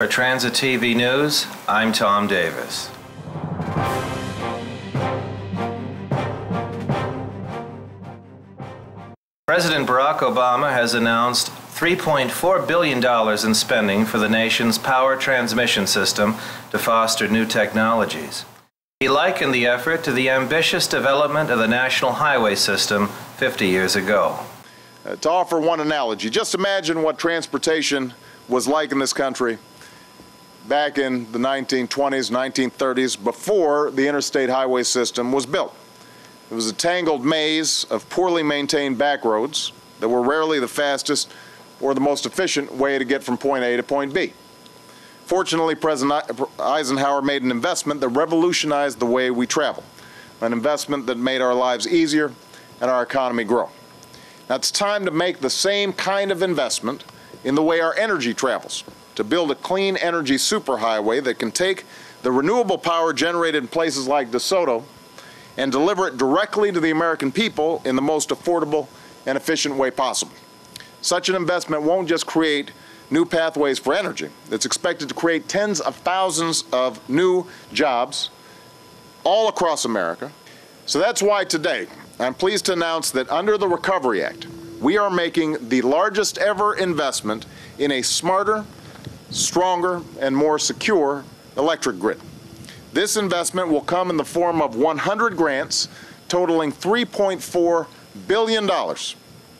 For Transit TV News, I'm Tom Davis. President Barack Obama has announced $3.4 billion in spending for the nation's power transmission system to foster new technologies. He likened the effort to the ambitious development of the national highway system 50 years ago. To offer one analogy, just imagine what transportation was like in this country back in the 1920s, 1930s, before the interstate highway system was built. It was a tangled maze of poorly maintained back roads that were rarely the fastest or the most efficient way to get from point A to point B. Fortunately, President Eisenhower made an investment that revolutionized the way we travel, an investment that made our lives easier and our economy grow. Now it's time to make the same kind of investment in the way our energy travels, to build a clean energy superhighway that can take the renewable power generated in places like DeSoto and deliver it directly to the American people in the most affordable and efficient way possible. Such an investment won't just create new pathways for energy. It's expected to create tens of thousands of new jobs all across America. So that's why today I'm pleased to announce that under the Recovery Act, we are making the largest ever investment in a smarter, stronger, and more secure electric grid. This investment will come in the form of 100 grants totaling $3.4 billion.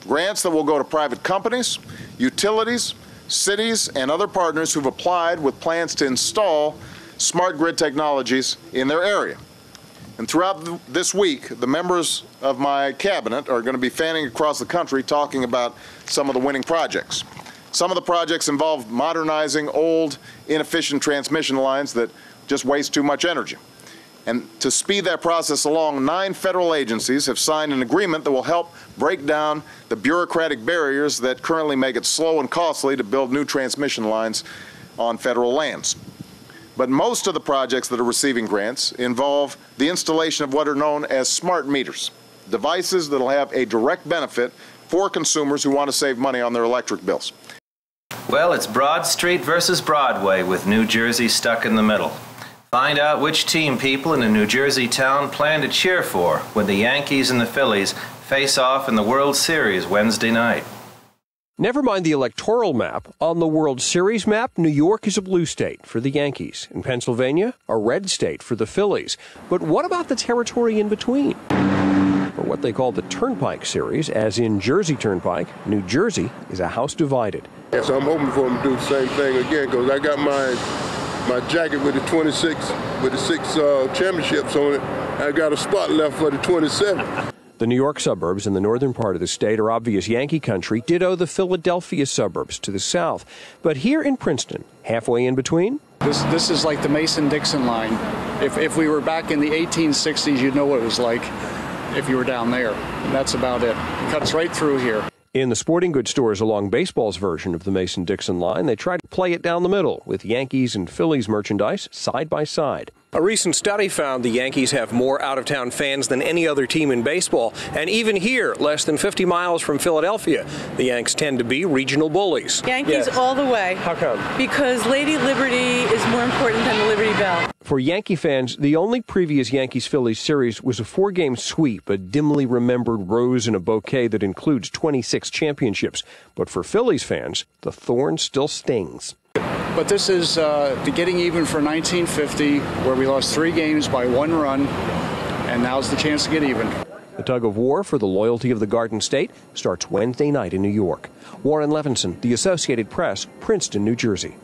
Grants that will go to private companies, utilities, cities, and other partners who've applied with plans to install smart grid technologies in their area. And throughout this week, the members of my cabinet are going to be fanning across the country talking about some of the winning projects. Some of the projects involve modernizing old, inefficient transmission lines that just waste too much energy. And to speed that process along, 9 federal agencies have signed an agreement that will help break down the bureaucratic barriers that currently make it slow and costly to build new transmission lines on federal lands. But most of the projects that are receiving grants involve the installation of what are known as smart meters, devices that will have a direct benefit for consumers who want to save money on their electric bills. Well, it's Broad Street versus Broadway with New Jersey stuck in the middle. Find out which team people in a New Jersey town plan to cheer for when the Yankees and the Phillies face off in the World Series Wednesday night. Never mind the electoral map. On the World Series map, New York is a blue state for the Yankees, and Pennsylvania, a red state for the Phillies. But what about the territory in between? For what they call the Turnpike Series, as in Jersey Turnpike, New Jersey is a house divided. Yeah, so I'm hoping for them to do the same thing again, because I got my jacket with the 6 championships on it. I got a spot left for the 27. The New York suburbs in the northern part of the state are obvious Yankee country, ditto the Philadelphia suburbs to the south. But here in Princeton, halfway in between? This is like the Mason-Dixon line. If we were back in the 1860s, you'd know what it was like if you were down there. And that's about it. It cuts right through here. In the sporting goods stores along baseball's version of the Mason-Dixon line, they try to play it down the middle with Yankees and Phillies merchandise side by side. A recent study found the Yankees have more out-of-town fans than any other team in baseball. And even here, less than 50 miles from Philadelphia, the Yanks tend to be regional bullies. Yankees all the way. How come? Because Lady Liberty is more important than the Liberty Bell. For Yankee fans, the only previous Yankees-Phillies series was a 4-game sweep, a dimly remembered rose in a bouquet that includes 26 championships. But for Phillies fans, the thorn still stings. But this is the getting even for 1950, where we lost 3 games by 1 run, and now's the chance to get even. The tug of war for the loyalty of the Garden State starts Wednesday night in New York. Warren Levinson, The Associated Press, Princeton, New Jersey.